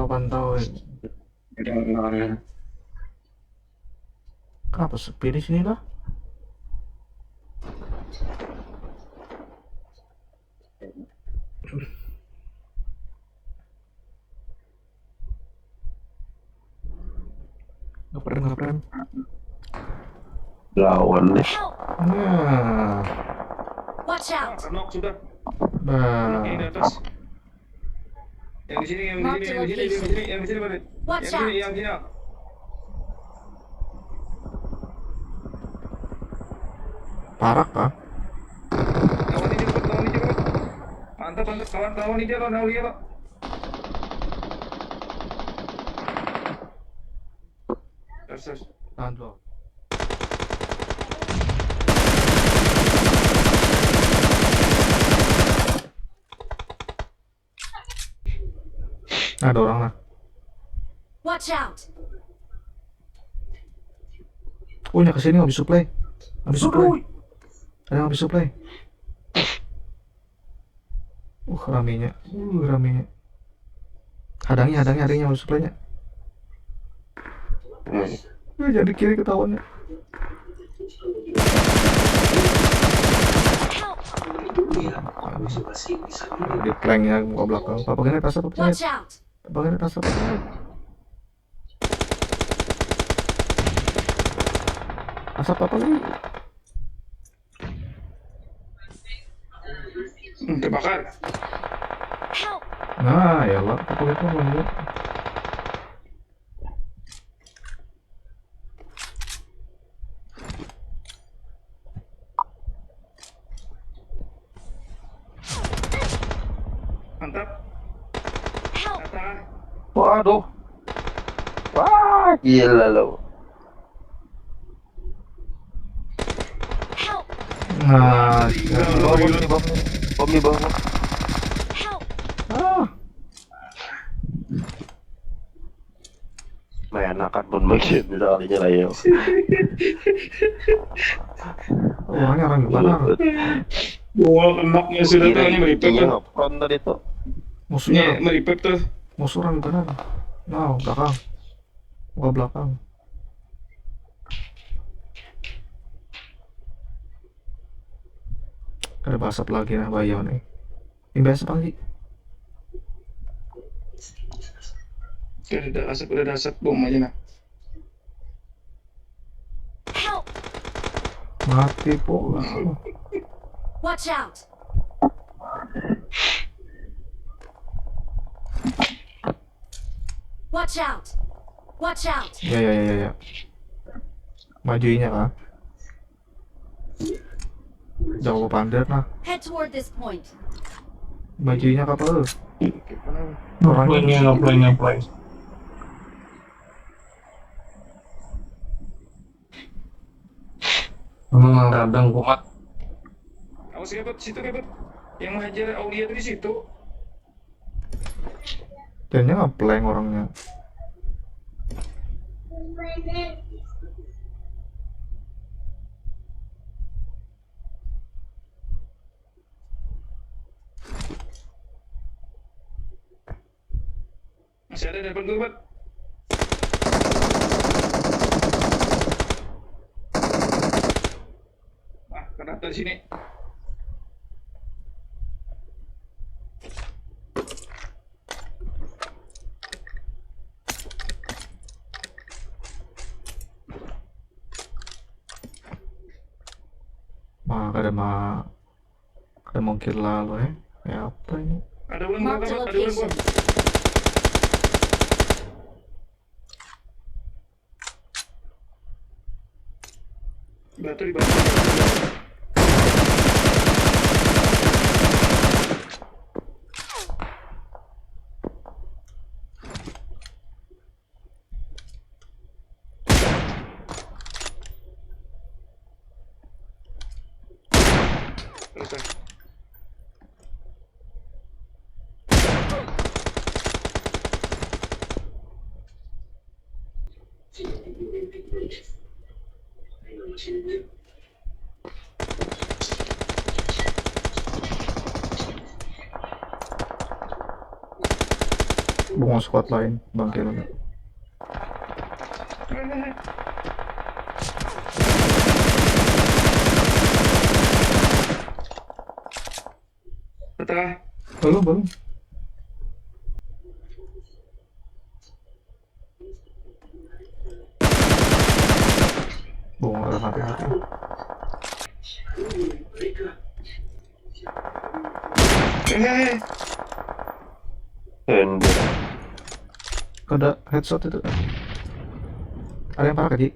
pantau. Jangan. Kenapa sepi di sini lah? Nggak pernah. Lawan nih. Nah, Watch out! Knock sudah. nah. Knock yang di atas. Yang di sini, yang di sini, yang di sini, yang di sini, yang di sini, Bang. Watch Yang di sini, out! yang di sini. Parah kah? Lawan ini cepat, lawan ini cepat. Mantap, mantap. Lawan ini dia, lawan dia, Pak. Terus. Tahan dulu. Ada orang lah. Watch out! Oh, nya kesini habis supply. Habis supply. Ada yang habis supply. Ramenya. Ramenya. Hadangi adanya habis supply-nya. Jadi kiri ketahuannya. Di planknya muka belakang. Papa gini tas apa? Watch out! Papa gini tas apa? Asap apa lagi? Terbakar. Help! Nah, ya lah, papa itu mau. Mantap. Help! Atas. Waduh. Wah, gila lo. Help! Nah, Bom di bawah. Help! Main akan pun bagian misalnya lah ya. orangnya orang gimana? Wah, knocknya sudah tuh, ini meripet tuh. Ngepron tadi tuh. Musuhnya, Meripet tuh. musuh orang gimana? Nah, belakang. Muka belakang. Ada basap lagi nah, bayo nih. Ini basap lagi. Udah ada asap bom aja nah. Help! Mati pula. Watch out! Watch out! Watch out! Ya. Majuinnya kah? Jauh pandet nah. Head toward this point. Majuinnya kapal. Ngeplay. Kadang kumat. Awas kebet, situ kebet. Yang menghajar Aulia tuh di situ. Dan nya nge-plank orangnya. Masih ada di depan gue, Bet. Kena dari sini. Ada mungkin lalu ya. Kayak apa ini? Ada ulang Mark the gua, ada ulang location. gua. Batu di batu. Selesai. Bunga squad lain, bangke lu. Ke tengah. Belum. Bunga udah mati. Ende. Ada headshot itu. Ada yang parah Ji?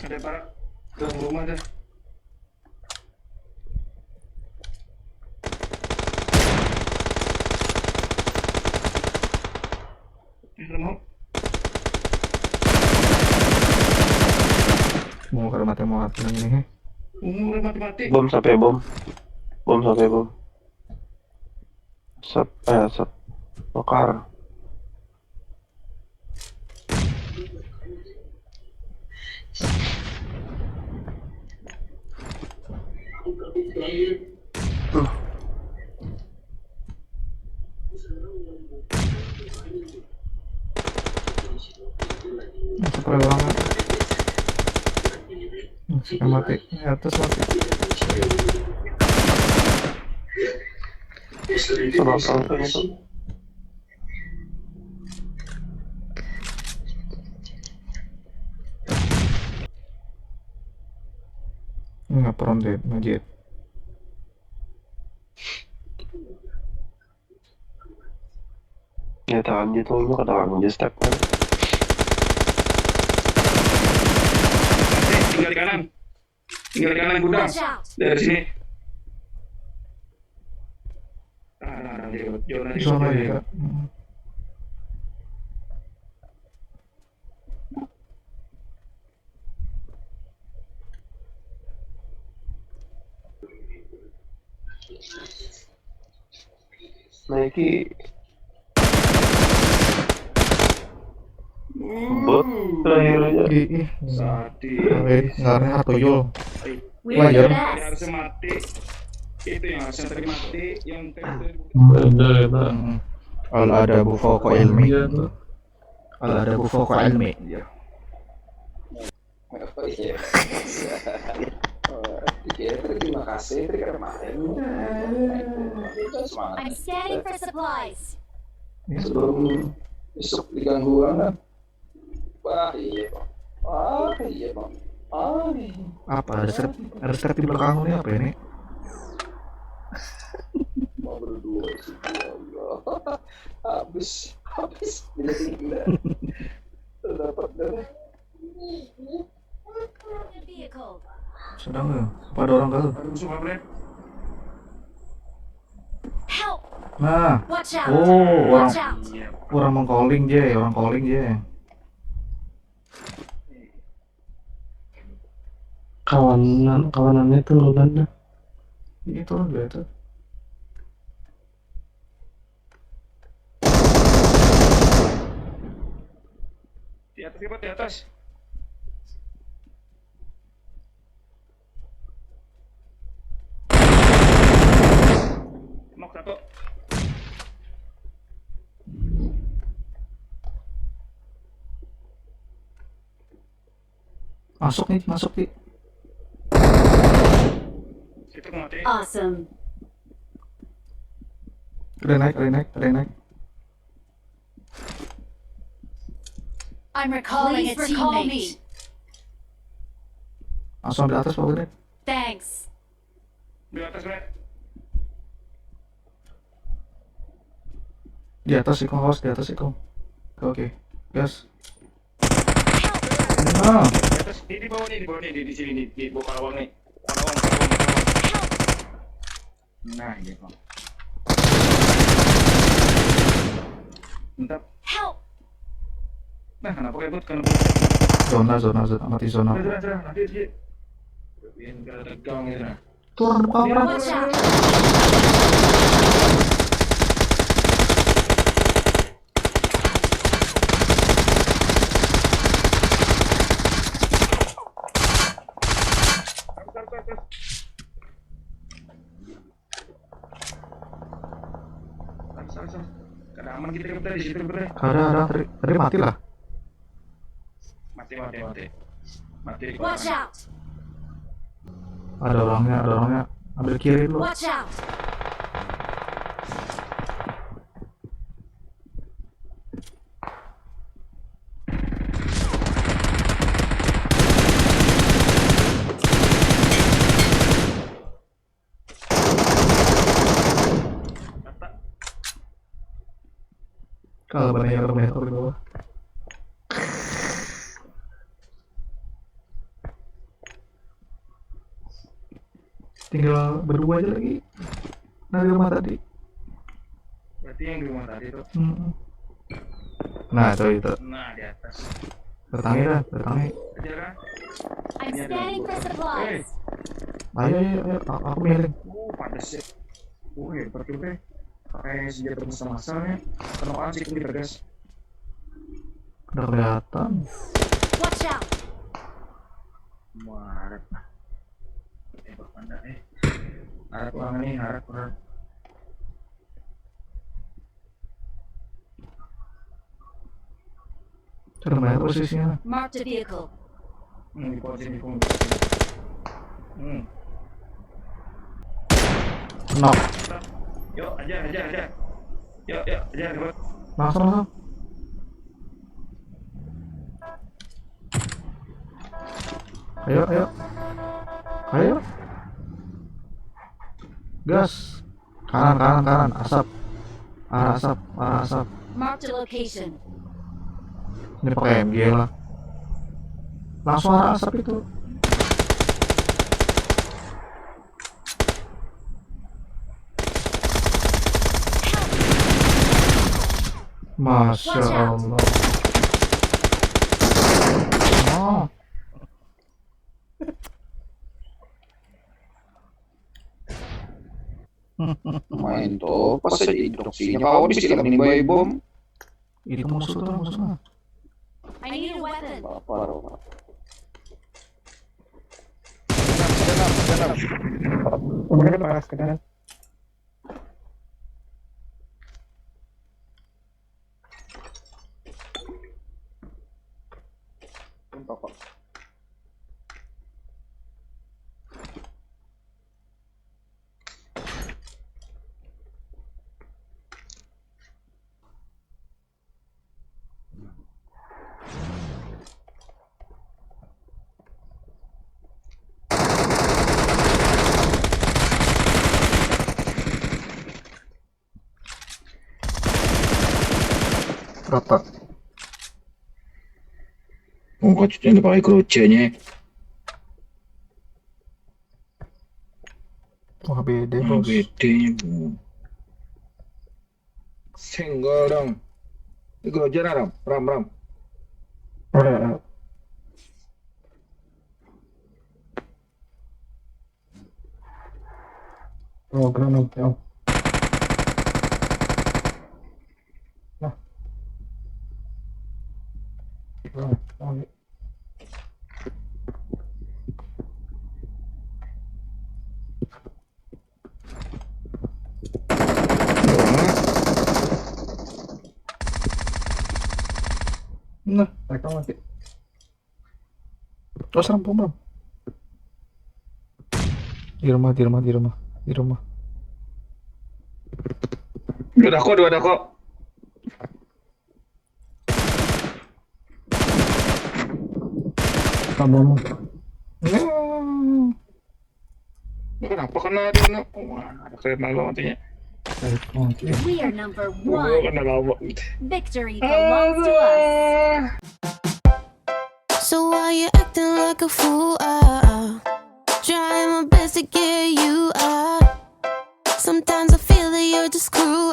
Ada para dalam rumah dah. Mau Bunga udah mati ini. umur mati-mati. Bom sampai bom. Bom sampai bom. Sep. Bakar. Sampai banget. Yang mati, atas mati. Sama perang itu. Nggak pernah deh, Majid. Ya tahan gitu, lu kadang aja step kan. Tinggal di kanan. Tinggal di kanan gudang. Watch out! Dari sini. Nah, zona Di sana ya. Nike. Bot terakhirnya. Sati. Ngarnya Hatoyol. We're Wah, the ya. Ini best! harusnya mati. Itu yang harusnya tadi mati. Yang tadi. Al ada fawqa ilmi. Al ada fawqa ilmi. Oh iya. Terima kasih kemarin. Semangat. I'm scanning for supplies. Sebelum besok diganggu banget. Wah iya bang. Iya bang. Iya. Apa ada strap di belakang ini apa ini? Mau berdua sih ya Allah. Habis bila dapat darah. The vehicle. Sedang nggak? Apa ada orang kali? Ada musuh Bang. Help! Nah, Watch out! oh Watch out! orang calling je. Kawanannya tuh Lulana. Itu lah dia tuh. Di atas siapa? Di atas. Nok satu. Masuk nih. Itu mati. Awesome. Ada yang naik. I'm recalling a teammate. Langsung ambil atas Pak Benet. Thanks. Di atas Bre. Di atas Iko, awas di atas Iko. Oke. Gas. Nah, Di atas. Di bawah nih, di sini di bawah Karawang nih. Karawang. Nah, iya Bang. Mantap. Help! Nah, kenapa ribut? zona, mati zona. Sudah, nanti dia. Biar kita tegang gitu nah. Tuh orang depan orang. Watch out! Kada aman kita Kita di situ bre. Ada tadi mati lah. Mati. Mati di Watch kolam. out! Ada orangnya. Ambil kiri dulu. Watch out! Kalau banyak di bawah. Tinggal berdua aja lagi. Nah di rumah tadi. Berarti yang di rumah tadi tuh. Nah itu. Nah di atas. Datangi. Aja kan? I'm scanning for supplies. Ayo, aku miring. Pantes ya. Hebat tuh teh. Pakai senjata masa-masa nih. Kenapaan sih kita gas? Udah kelihatan. Watch out! Harap. Hebat panda Harap orang ini harap. Sudah banyak posisinya. Marked a vehicle. Di posisi. Knock. Yuk, aja. Yuk, aja, hebat. Langsung. Ayo. Gas. Kanan. Asap. Arah asap. Marked a location. Ini pakai MG lah. Langsung arah asap itu. Masya Allah. Oh. Main tuh, pas aja instruksinya kau di sini nih bayi bom. Itu musuhnya. I need a weapon. Apa? Udah paras ke dalam. Rata. Kok cucian pakai kerucanya? Wah beda bos. Bedanya bu. Senggol dong. Itu jalan ram. Oh granat ya. Nah, mereka mati. Oh, serem bom. Di rumah. Dua kok. Bom. Kenapa kena dia? Wah, ada kayak malu matinya. We are number Gua one. kena lama. Victory belongs to us. So why you acting like a fool? Trying my best to get you. Sometimes I feel that you're just cruel.